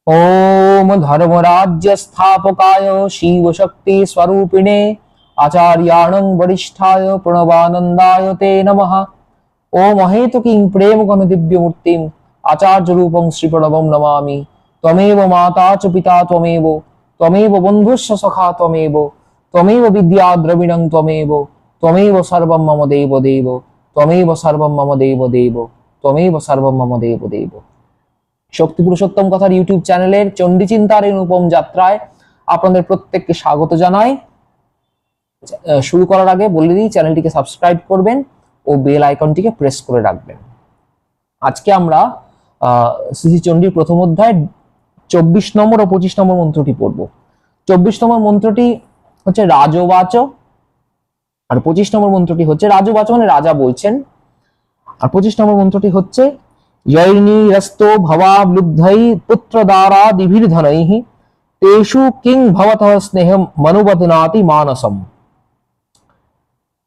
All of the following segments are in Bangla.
ओम धर्मराज्य स्थापकाय शिव शक्ति स्वरूपिणे आचार्याणं वरिष्ठाय प्रणवानंदाय ते नमः। ओम अहेतुकीं प्रेम घन दिव्य मूर्तिम आचार्य रूपं श्री प्रणवं नमामि। त्वमेव माता च पिता त्वमेव, त्वमेव बन्धुश्च सखा त्वमेव, त्वमेव विद्या द्रविणं त्वमेव, त्वमेव सर्वं मम देव देव, त्वमेव सर्वं मम देव देव, त्वमेव सर्वं मम देव देव। শক্তি পুরুষোত্তম কথার ইউটিউব চ্যানেলের চণ্ডী চিন্তার এই অনুপম যাত্রায় আপনাদের প্রত্যেককে স্বাগত জানাই। শুরু করার আগে বলে দিই, চ্যানেলটিকে সাবস্ক্রাইব করবেন ও বেল আইকনটিকে প্রেস করে রাখবেন। আজকে আমরা শ্রী চণ্ডীর প্রথম অধ্যায় 24 নম্বর ও 25 নম্বর মন্ত্রটি পড়ব। 24 নম্বর মন্ত্রটি হচ্ছে রাজবাচ আর 25 নম্বর মন্ত্রটি হচ্ছে রাজবাচ মানে রাজা বলছেন, আর 25 নম্বর মন্ত্রটি হচ্ছে यैर्निरस्तो भवाब्लुब्धै पुत्रदारादिभिर्धनैः तेषु किं भवतः स्नेहं मनुबध्नाति मानसम।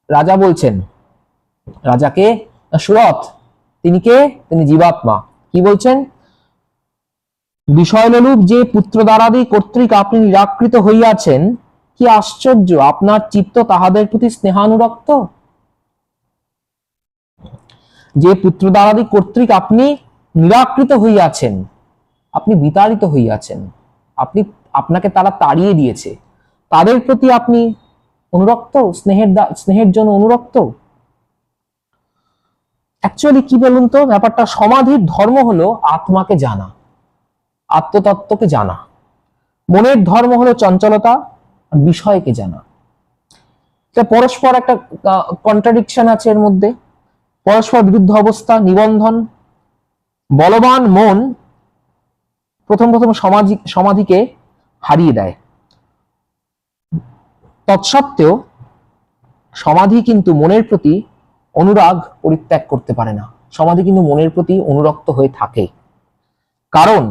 রাজা বলছেন, রাজাকে সুরথ, তিনি কে? তিনি জীবাত্মা। কি বলছেন? বিষয়লোলুপ যে পুত্রদারাদি কর্তৃক আপনি নিরাকৃত হইয়াছেন, কি আশ্চর্য, আপনার চিত্ত তাহাদের প্রতি স্নেহানুরক্ত। যে পুত্রদারাদি কর্তৃক আপনি নিরাকৃত হইয়াছেন, আপনি বিতাড়িত হইয়াছেন, আপনাকে তারা তাড়িয়ে দিয়েছে, তাদের প্রতি আপনি অনুরক্ত, স্নেহের জন্য অনুরক্ত। অ্যাকচুয়ালি কি বলুন তো, ব্যাপারটা সমাধির ধর্ম হলো আত্মাকে জানা, আত্মতত্ত্বকে জানা। মনের ধর্ম হলো চঞ্চলতা, বিষয়কে জানা। পরস্পর একটা কন্ট্রাডিকশন আছে এর মধ্যে, পরস্পর বিরুদ্ধ অবস্থা, নিবন্ধন। বলবান মন প্রথম সমাধিকে হারিয়ে দেয়, তৎসত্ত্বেও সমাধি কিন্তু মনের প্রতি অনুরাগ পরিত্যাগ করতে পারে না। সমাধি কিন্তু মনের প্রতি অনুরক্ত হয়ে থাকে, কারণ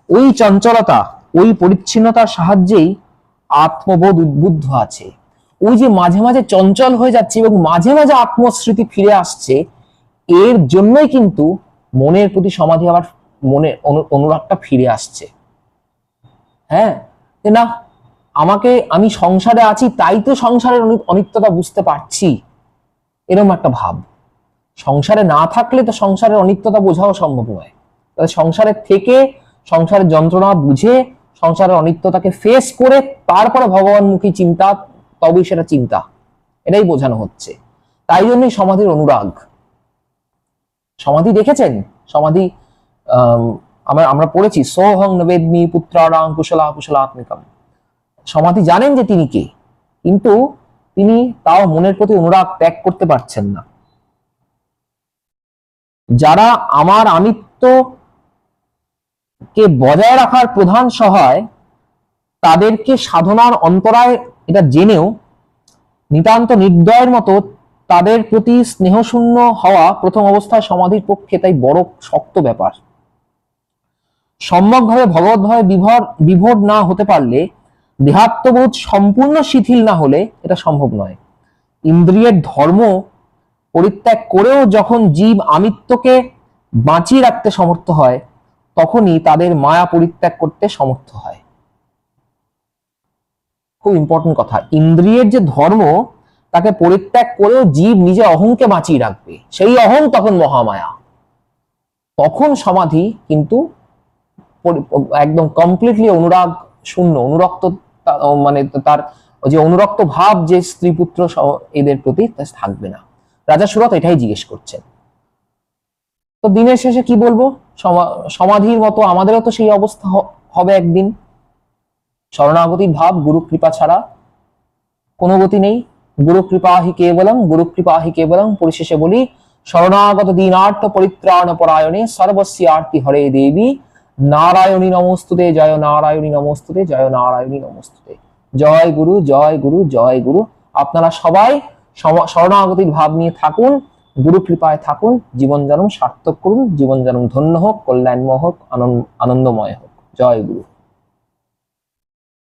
ওই চঞ্চলতা, ওই পরিচ্ছিন্নতার সাহায্যেই আত্মবোধ উদ্বুদ্ধ আছে। ওই যে মাঝে মাঝে চঞ্চল হয়ে যাচ্ছে এবং মাঝে মাঝে আত্মস্মৃতি ফিরে আসছে, এর জন্যই কিন্তু মনের প্রতি সমাধি আবার মনের অনুরাগটা ফিরে আসছে। হ্যাঁ, না আমি সংসারে আছি তাই তো সংসারের অনিত্যতা বুঝতে পারছি, এরকম একটা ভাব। সংসারে না থাকলে তো সংসারের অনিত্যতা বোঝাও সম্ভব নয়। তাহলে সংসারের থেকে, সংসারের যন্ত্রণা বুঝে, সংসারের অনিত্যতাকে ফেস করে তারপরে ভগবানমুখী চিন্তা, তবেই সেটা চিন্তা, এটাই বোঝানো হচ্ছে। তাই জন্যই সমাধির অনুরাগ। সমাধি দেখেছেন? সমাধি আমরা পড়েছি, সোহং নবেদমি পুত্রারাং কুশলা কুশলাত্মিকম। সমাধি জানেন যে তিনি কে, কিন্তু তিনি তাও মনের প্রতি অনুরাগ ত্যাগ করতে পারছেন না। যারা আমার আমিত্বকে বজায় রাখার প্রধান সহায়, তাদেরকে সাধনার অন্তরায় এটা জেনেও নিতান্ত নির্দয়ের মতো তাদের প্রতি স্নেহশূন্য হওয়া প্রথম অবস্থায় সমাধির পক্ষে তাই বড় শক্ত ব্যাপার। সম্যকভাবে ভগবদ্ভাবে বিভোর না হতে পারলে, দেহাত্মবোধ সম্পূর্ণ শিথিল না হলে এটা সম্ভব নয়। ইন্দ্রিয়ের ধর্ম পরিত্যাগ করেও যখন জীব আমিত্বকে বাঁচিয়ে রাখতে সমর্থ হয়, তখনই তাদের মায়া পরিত্যাগ করতে সমর্থ হয়। খুব ইম্পর্টেন্ট কথা, ইন্দ্রিয়ের যে ধর্ম তাকে পরিত্যাগ করেও জীব নিজে অহংকে বাঁচিয়ে রাখবে, সেই অহং তখন মহামায়া। তখন সমাধি কিন্তু একদম কমপ্লিটলি অনুরাগ শূন্য, অনুরক্ত, মানে তার যে অনুরক্ত ভাব যে স্ত্রী পুত্র এদের প্রতি থাকবে না। রাজা সুরথ এটাই জিজ্ঞেস করছেন। তো দিনের শেষে কি বলবো, সমাধির মতো আমাদেরও তো সেই অবস্থা হবে একদিন। শরণাগতির ভাব, গুরু কৃপা ছাড়া কোনো গতি নেই। গুরু কৃপা হি কেবলম, গুরু কৃপা হি কেবলম। পরিশেষে বলি, শরণাগত দীনার্থ পরিত্রাণ পরায়ণে সর্বস্যার্তি হরে দেবী নারায়ণী নমস্তুতে, জয় নারায়ণী নমস্তুতে, জয় নারায়ণী নমস্তুতে। জয় গুরু, জয় গুরু, জয় গুরু। আপনারা সবাই শরণাগতির ভাব নিয়ে থাকুন, গুরু কৃপায় থাকুন, জীবন জন্ম সার্থক করুন, জীবন জন্ম ধন্য হোক, কল্যাণময় হোক, আনন্দময় হোক। জয় গুরু।